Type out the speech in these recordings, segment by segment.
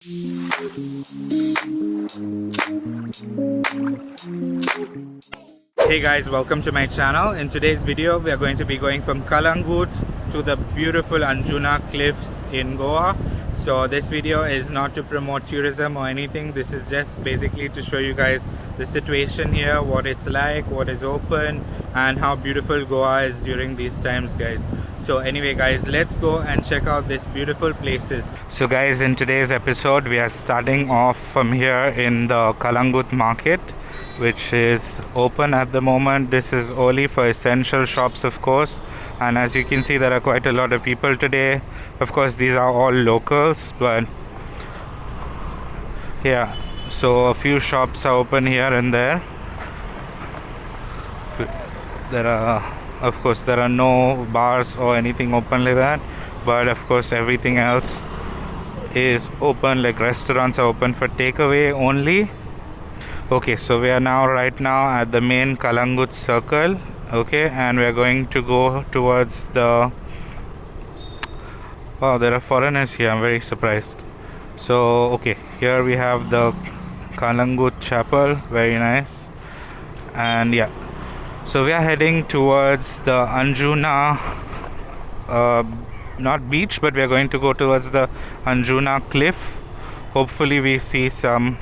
Hey guys, welcome to my channel. In today's video we are going to be going from Kalangut to the beautiful Anjuna cliffs in Goa. So this video is not to promote tourism or anything. This is just basically to show you guys the situation here, what it's like, what is open, and how beautiful Goa is during these times, guys. So anyway guys, let's go and check out these beautiful places. So guys, in today's episode we are starting off from here in the Kalangut market, which is open at the moment. This is only for essential shops, of course, and as you can see there are quite a lot of people today. Of course these are all locals, but yeah, so a few shops are open here and there. Of course there are no bars or anything open like that, but of course everything else is open, like restaurants are open for takeaway only. Okay, so we are right now at the main Kalangut circle, okay, and we are going to go towards the... Wow, there are foreigners here, I'm very surprised. So okay, here we have the Kalangut chapel, very nice. And yeah, so we are heading towards the Anjuna, not beach, but we are going to go towards the Anjuna cliff. Hopefully we see some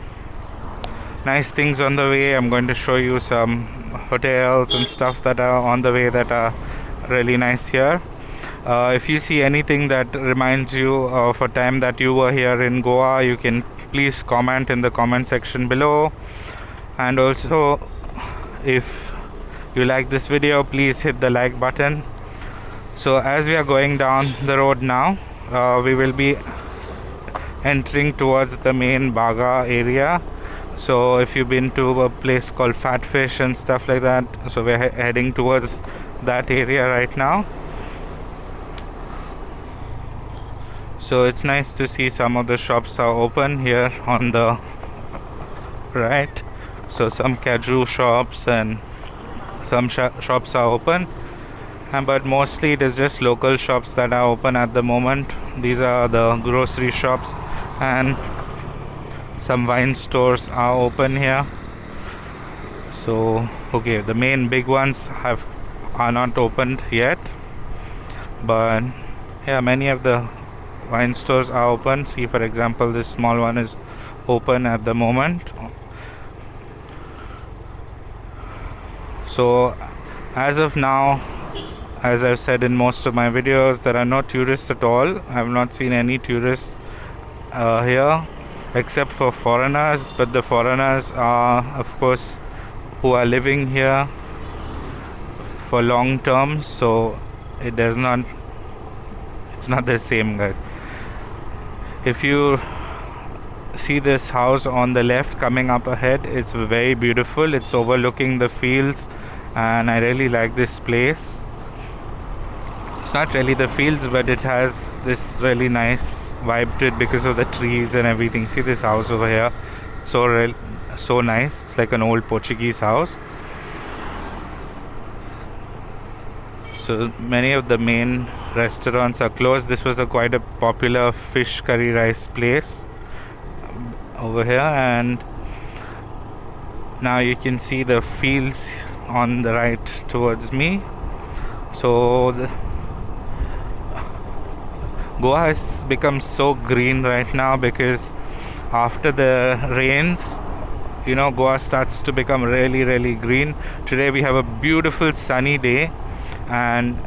nice things on the way. I'm going to show you some hotels and stuff that are on the way that are really nice here. If you see anything that reminds you of a time that you were here in Goa, you can please comment in the comment section below. And also, if you like this video, please hit the like button. So as we are going down the road now, we will be entering towards the main Baga area. So if you've been to a place called Fat Fish and stuff like that, so we're heading towards that area right now. So it's nice to see some of the shops are open here on the right. So some kaju shops and some shops are open, but mostly it is just local shops that are open at the moment. These are the grocery shops, and some wine stores are open here. So okay, the main big ones are not opened yet, but yeah, many of the wine stores are open. See, for example, this small one is open at the moment. So as of now, as I've said in most of my videos, there are no tourists at all. I have not seen any tourists here except for foreigners, but the foreigners are, of course, who are living here for long term, so it's not the same, guys. If you see this house on the left coming up ahead, it's very beautiful. It's overlooking the fields, and I really like this place. It's not really the fields, but it has this really nice vibe to it because of the trees and everything. See this house over here, so nice. It's like an old Portuguese house. So many of the main restaurants are closed. This was quite a popular fish curry rice place over here, and now you can see the fields on the right towards me. So Goa has become so green right now because after the rains, Goa starts to become really, really green. Today we have a beautiful sunny day, and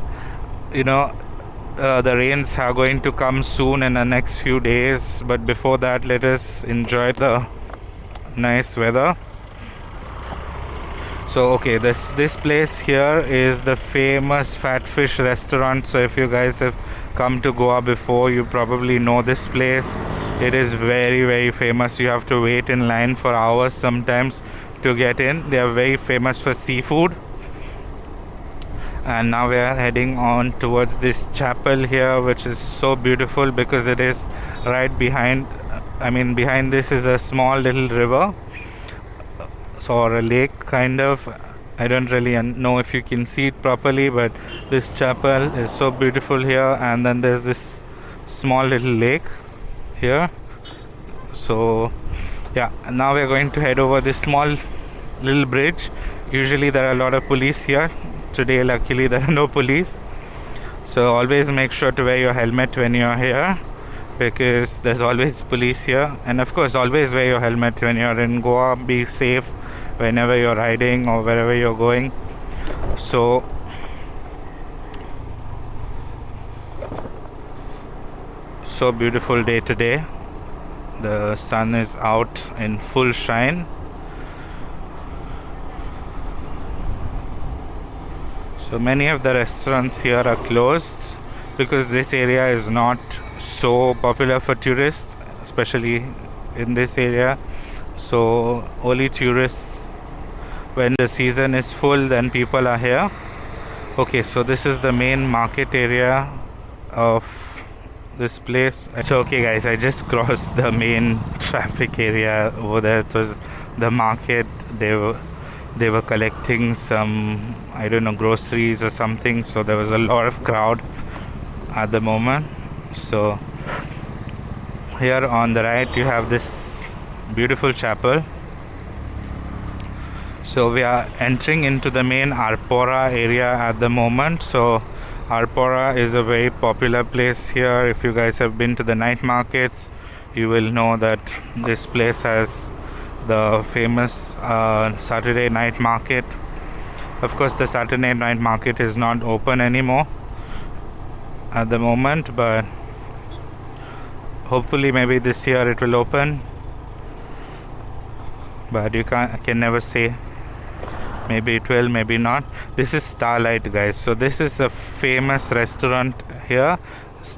the rains are going to come soon in the next few days, but before that let us enjoy the nice weather. So okay, this place here is the famous Fat Fish restaurant. So if you guys have come to Goa before, you probably know this place. It is very, very famous. You have to wait in line for hours sometimes to get in. They are very famous for seafood. And now we are heading on towards this chapel here, which is so beautiful because it is right behind. Behind this is a small little river, or a lake kind of. I don't really know if you can see it properly, but this chapel is so beautiful here. And then there's this small little lake here. So yeah, now we're going to head over this small little bridge. Usually there are a lot of police here. Today luckily there are no police, so always make sure to wear your helmet when you're here, because there's always police here. And of course always wear your helmet when you're in Goa. Be safe whenever you're riding or wherever you're going. So beautiful day today. The sun is out in full shine. So many of the restaurants here are closed because this area is not so popular for tourists, especially in this area. So only tourists, when the season is full, then people are here. Okay, so this is the main market area of this place. So okay guys, I just crossed the main traffic area over there. It was the market. They were collecting some, I don't know, groceries or something. So there was a lot of crowd at the moment. So here on the right you have this beautiful chapel. So we are entering into the main Arpora area at the moment. So Arpora is a very popular place here. If you guys have been to the night markets, you will know that this place has the famous Saturday night market. Of course the Saturday night market is not open anymore at the moment, but hopefully maybe this year it will open, but I can never say. Maybe it will, maybe not. This is Starlight, guys. So this is a famous restaurant here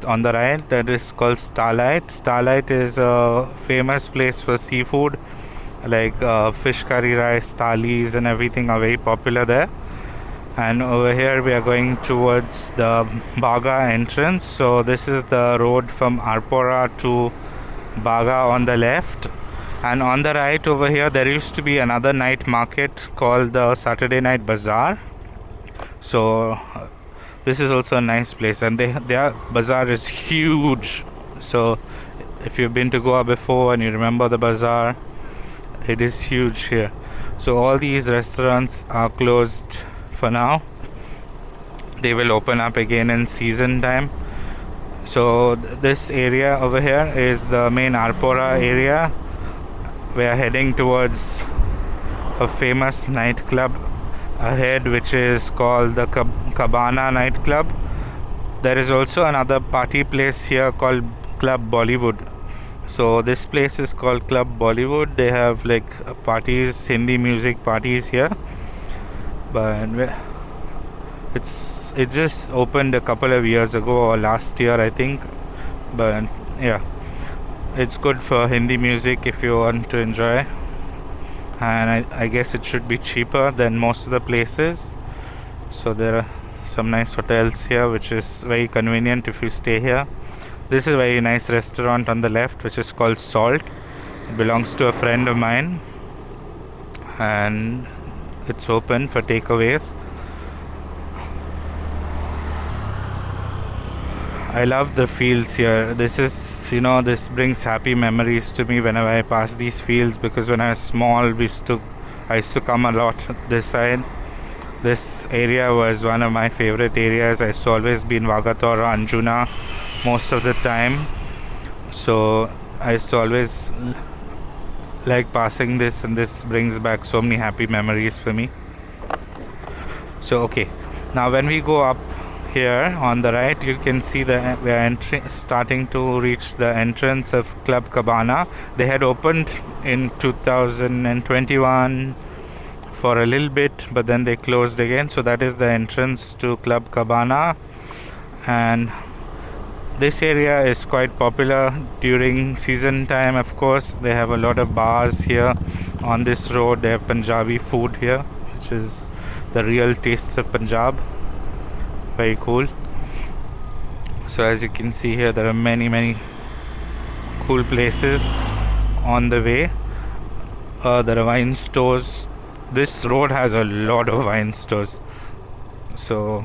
on the right that is called Starlight. Starlight is a famous place for seafood, like fish curry rice, thalis and everything are very popular there. And over here we are going towards the Baga entrance. So this is the road from Arpora to Baga on the left. And on the right over here there used to be another night market called the Saturday Night Bazaar. So this is also a nice place, and their bazaar is huge. So if you've been to Goa before and you remember the bazaar, it is huge here. So all these restaurants are closed for now. They will open up again in season time. So this area over here is the main Arpora area. We are heading towards a famous nightclub ahead, which is called the Cabana nightclub. There is also another party place here called Club Bollywood. So this place is called Club Bollywood. They have like parties, Hindi music parties here, but it just opened a couple of years ago, or last year I think. But yeah, it's good for Hindi music if you want to enjoy, and I guess it should be cheaper than most of the places. So there are some nice hotels here, which is very convenient if you stay here. This is a very nice restaurant on the left, which is called Salt. It belongs to a friend of mine, and it's open for takeaways. I love the fields here. This brings happy memories to me whenever I pass these fields, because when I was small I used to come a lot this side. This area was one of my favorite areas. I used to always be in Vagatora, Anjuna most of the time. So I used to always like passing this, and this brings back so many happy memories for me. So okay, now when we go up here on the right, you can see we are starting to reach the entrance of Club Cabana. They had opened in 2021 for a little bit, but then they closed again. So that is the entrance to Club Cabana, and this area is quite popular during season time. Of course, they have a lot of bars here on this road. They have Punjabi food here, which is the real taste of Punjab. Very cool. So as you can see here, there are many cool places on the way. There are wine stores. This road has a lot of wine stores, so,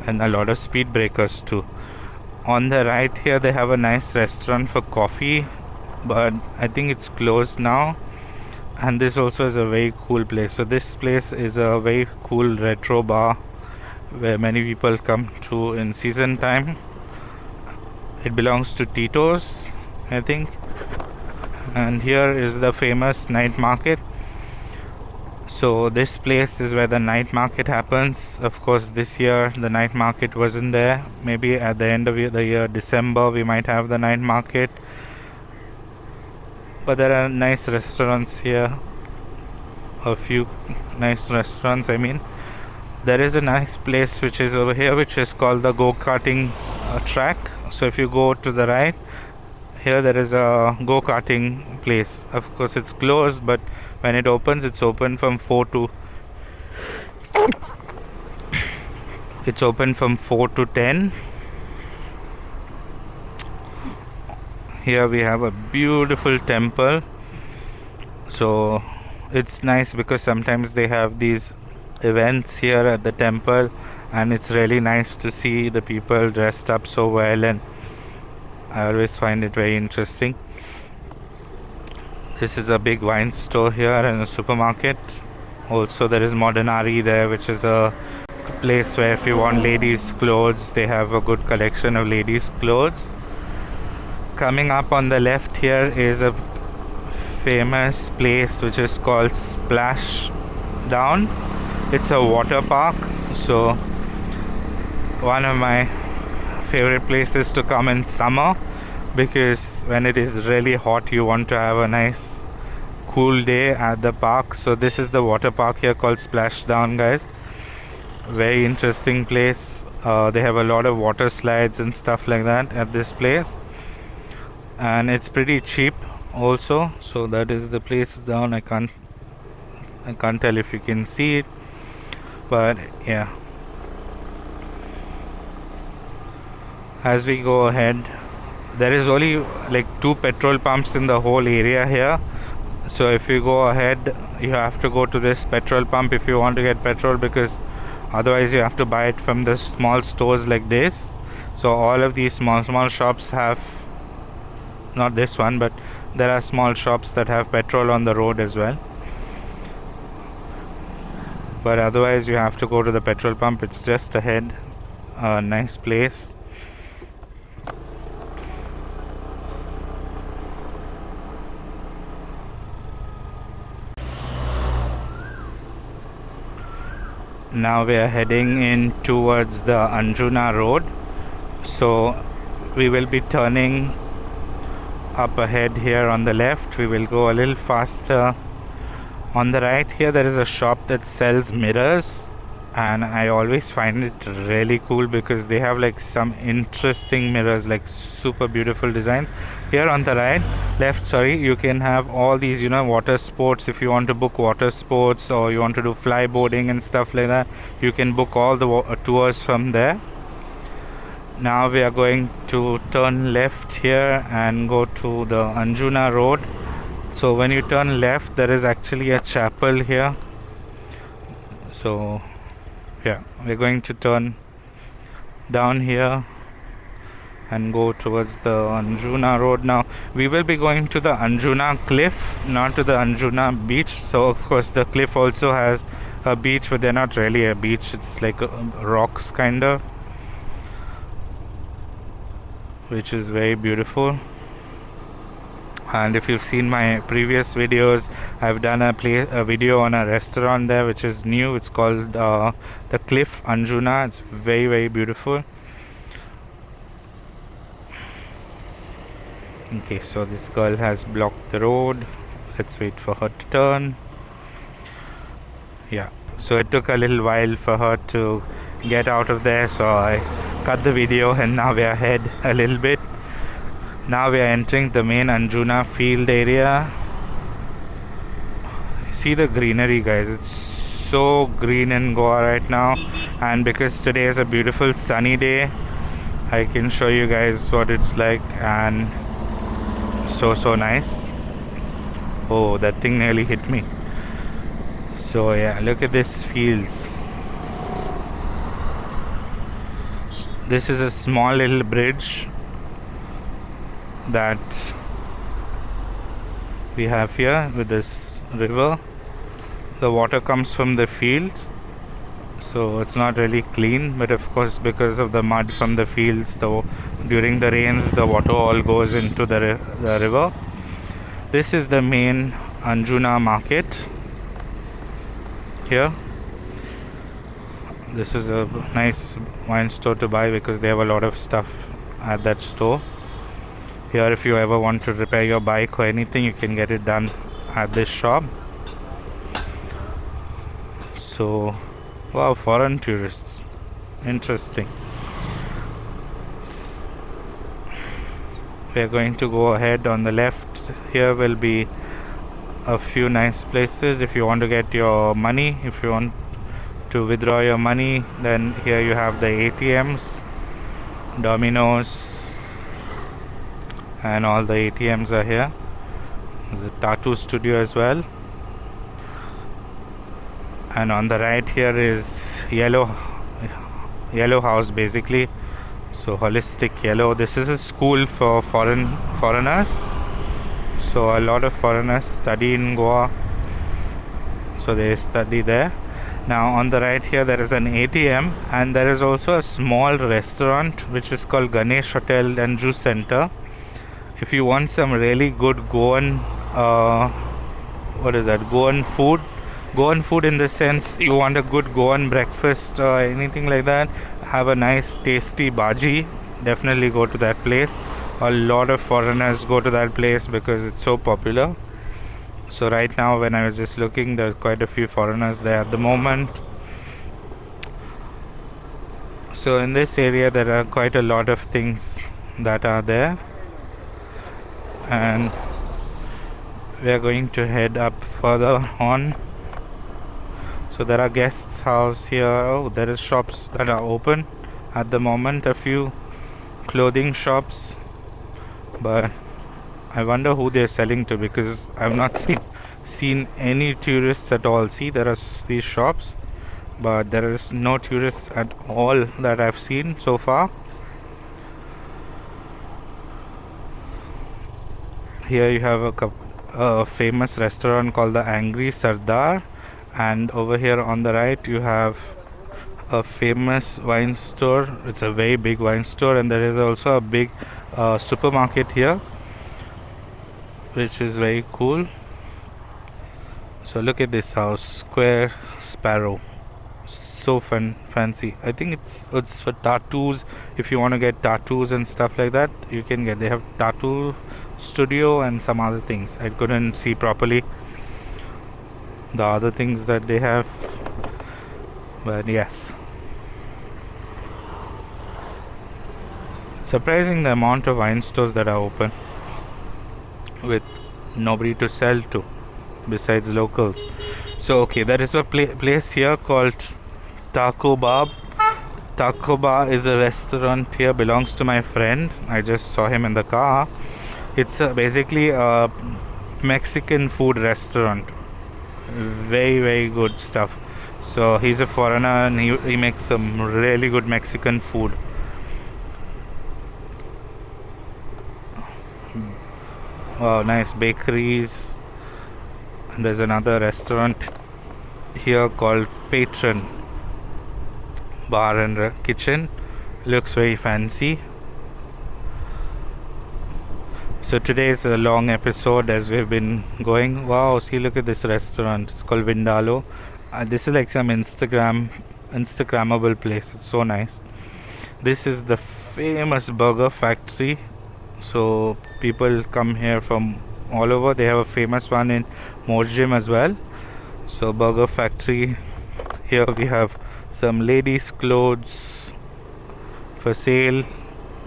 and a lot of speed breakers too. On the right here they have a nice restaurant for coffee but I think it's closed now. And this also is a very cool place. So this place is a very cool retro bar where many people come to in season time. It belongs to Tito's, I think. And here is the famous night market. So this place is where the night market happens. Of course, this year the night market wasn't there. Maybe at the end of the year, December, we might have the night market. But there are nice restaurants here. A few nice restaurants, I mean. There is a nice place which is over here, which is called the go-karting track. So if you go to the right, here there is a go-karting place. Of course, it's closed, but when it opens, it's open from 4 to 10. Here we have a beautiful temple. So it's nice because sometimes they have these events here at the temple, and it's really nice to see the people dressed up so well, and I always find it very interesting. This is a big wine store here and a supermarket. Also there is Modernary there, which is a place where if you want ladies clothes, they have a good collection of ladies clothes. Coming up on the left here is a famous place which is called Splash Down. It's a water park, so one of my favorite places to come in summer, because when it is really hot you want to have a nice cool day at the park. So this is the water park here called Splashdown, guys. Very interesting place. They have a lot of water slides and stuff like that at this place, and it's pretty cheap also. So that is the place down. I can't tell if you can see it, but yeah. As we go ahead, there is only like 2 petrol pumps in the whole area here. So if you go ahead, you have to go to this petrol pump if you want to get petrol, because otherwise you have to buy it from the small stores like this. So all of these small shops have, not this one, but there are small shops that have petrol on the road as well. But otherwise you have to go to the petrol pump. It's just ahead. A nice place. Now we are heading in towards the Anjuna Road. So we will be turning up ahead here on the left. We will go a little faster. On the right here there is a shop that sells mirrors, and I always find it really cool because they have like some interesting mirrors, like super beautiful designs. Here on the left, you can have all these, water sports. If you want to book water sports or you want to do flyboarding and stuff like that, you can book all the tours from there. Now we are going to turn left here and go to the Anjuna Road. So when you turn left, there is actually a chapel here. So yeah, we're going to turn down here and go towards the Anjuna Road. Now we will be going to the Anjuna Cliff, not to the Anjuna Beach. So of course the cliff also has a beach, but they're not really a beach. It's like rocks kind of, which is very beautiful. And if you've seen my previous videos, I've done a video on a restaurant there which is new. It's called the Cliff Anjuna. It's very, very beautiful. Okay, so this girl has blocked the road. Let's wait for her to turn. Yeah, so it took a little while for her to get out of there, so I cut the video and now we are ahead a little bit. Now we are entering the main Anjuna field area. See the greenery, guys. It's so green in Goa right now, and because today is a beautiful sunny day, I can show you guys what it's like, and so nice. Oh, that thing nearly hit me. So yeah, look at this fields. This is a small little bridge that we have here with this river. The water comes from the fields, so it's not really clean, but of course because of the mud from the fields, during the rains the water all goes into the river. This is the main Anjuna market here. This is a nice wine store to buy because they have a lot of stuff at that store. Here, if you ever want to repair your bike or anything, you can get it done at this shop. So, wow, foreign tourists. Interesting. We are going to go ahead. On the left here will be a few nice places if you want to get your money. If you want to withdraw your money, then here you have the ATMs, Domino's, and all the ATMs are here. There's a tattoo studio as well. And on the right here is yellow house basically. So holistic yellow. This is a school for foreigners. So a lot of foreigners study in Goa. So they study there. Now on the right here there is an ATM, and there is also a small restaurant which is called Ganesh Hotel and Juice Center. If you want some really good Goan Goan food in the sense you want a good Goan breakfast or anything like that, have a nice tasty bhaji, definitely go to that place. A lot of foreigners go to that place because it's so popular. So right now when I was just looking, there's quite a few foreigners there at the moment. So in this area there are quite a lot of things that are there, and we are going to head up further on. So there are guest house here. Oh, there is shops that are open at the moment, a few clothing shops, but I wonder who they're selling to because I've not seen any tourists at all. See, there are these shops, but there is no tourists at all that I've seen so far. Here you have a famous restaurant called the Angry Sardar, and over here on the right you have a famous wine store. It's a very big wine store, and there is also a big supermarket here, which is very cool. So look at this house, Square Sparrow, so fancy. I think it's for tattoos. If you want to get tattoos and stuff like that, you can get. They have tattoo studio and some other things. I couldn't see properly the other things that they have, but yes, surprising the amount of wine stores that are open with nobody to sell to besides locals. So okay, there is a place here called Taco Bar. Taco Bar is a restaurant here, belongs to my friend. I just saw him in the car. It's basically a Mexican food restaurant. Very good stuff. So he's a foreigner and he makes some really good Mexican food. Wow, nice bakeries. And there's another restaurant here called Patron Bar and Kitchen. Looks very fancy. So today is a long episode as we've been going. Wow, see, look at this restaurant. It's called Vindaloo. This is like some Instagrammable place. It's so nice. This is the famous burger factory. So people come here from all over. They have a famous one in Morjim as well. So burger factory. Here we have some ladies' clothes for sale.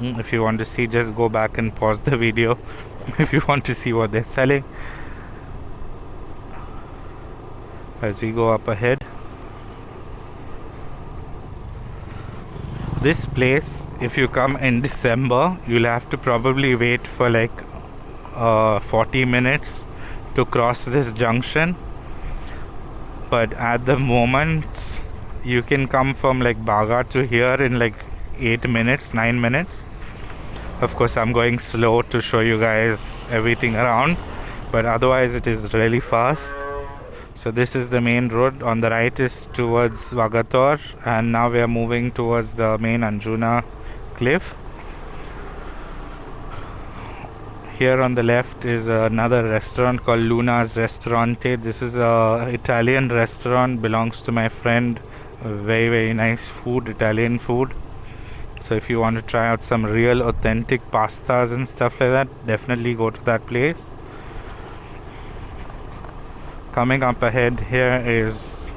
If you want to see, just go back and pause the video if you want to see what they're selling. As we go up ahead, this place, if you come in December, you'll have to probably wait for like 40 minutes to cross this junction. But at the moment, you can come from like Baga to here in like 9 minutes. Of course, I'm going slow to show you guys everything around, but otherwise it is really fast. So this is the main road. On the right is towards Vagator, and now we are moving towards the main Anjuna cliff. Here on the left is another restaurant called Luna's Restaurante. This is a Italian restaurant, belongs to my friend. Very nice food, Italian food. So if you want to try out some real authentic pastas and stuff like that, definitely go to that place. Coming up ahead here is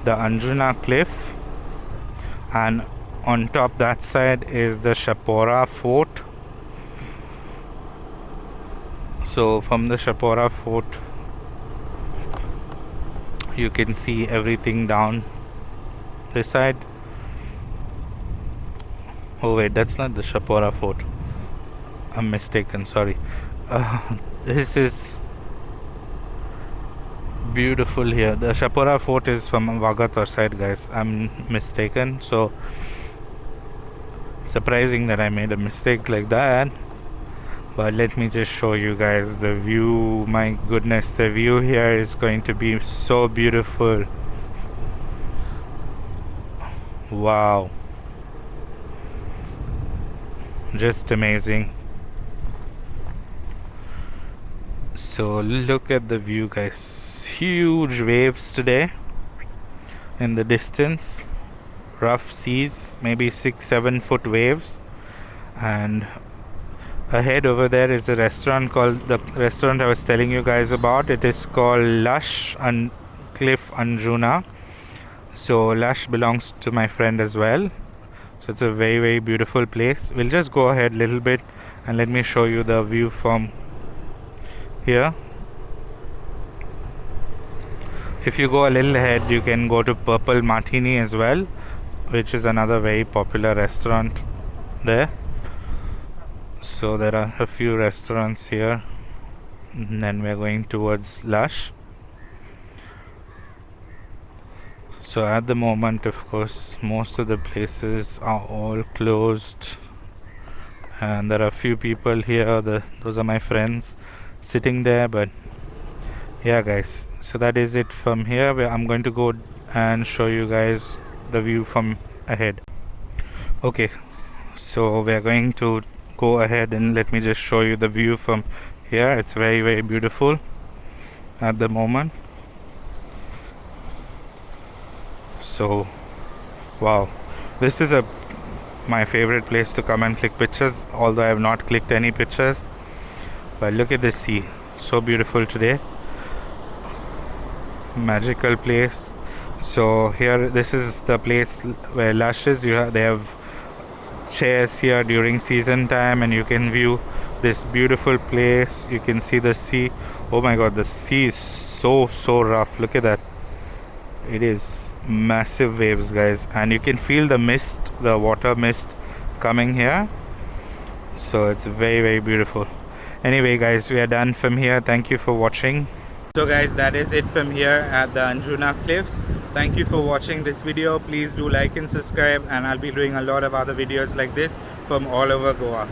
the Anjuna cliff, and on top that side is the Shapora fort. So from the Shapora fort you can see everything down this side. Oh wait, that's not the Shapora fort, I'm mistaken, sorry. This is beautiful here. The Shapora fort is from Vagator side, guys. I'm mistaken. So surprising that I made a mistake like that. But let me just show you guys the view. My goodness, the view here is going to be so beautiful. Wow, just amazing. So look at the view, guys. Huge waves today in the distance, rough seas, maybe 6-7 foot waves. And ahead over there is a restaurant called, the restaurant I was telling you guys about, it is called Lush and Cliff Anjuna. So Lush belongs to my friend as well. So it's a very beautiful place. We'll just go ahead a little bit and let me show you the view from here. If you go a little ahead, you can go to Purple Martini as well, which is another very popular restaurant there. So there are a few restaurants here, and then we're going towards Lush. So at the moment, of course, most of the places are all closed, and there are a few people here. Those are my friends sitting there. But yeah, guys, so that is it from here. I'm going to go and show you guys the view from ahead. Okay, so we're going to go ahead and let me just show you the view from here. It's very beautiful at the moment. So wow, this is my favorite place to come and click pictures, although I have not clicked any pictures. But look at this sea, so beautiful today. Magical place. So here, this is the place where Lush is. They have chairs here during season time, and you can view this beautiful place. You can see the sea. Oh my god, the sea is so rough. Look at that. It is massive waves, guys, and you can feel the mist, the water mist coming here. So it's very beautiful. Anyway, guys, we are done from here. Thank you for watching. So guys, that is it from here at the Anjuna Cliffs. Thank you for watching this video. Please do like and subscribe, and I'll be doing a lot of other videos like this from all over Goa.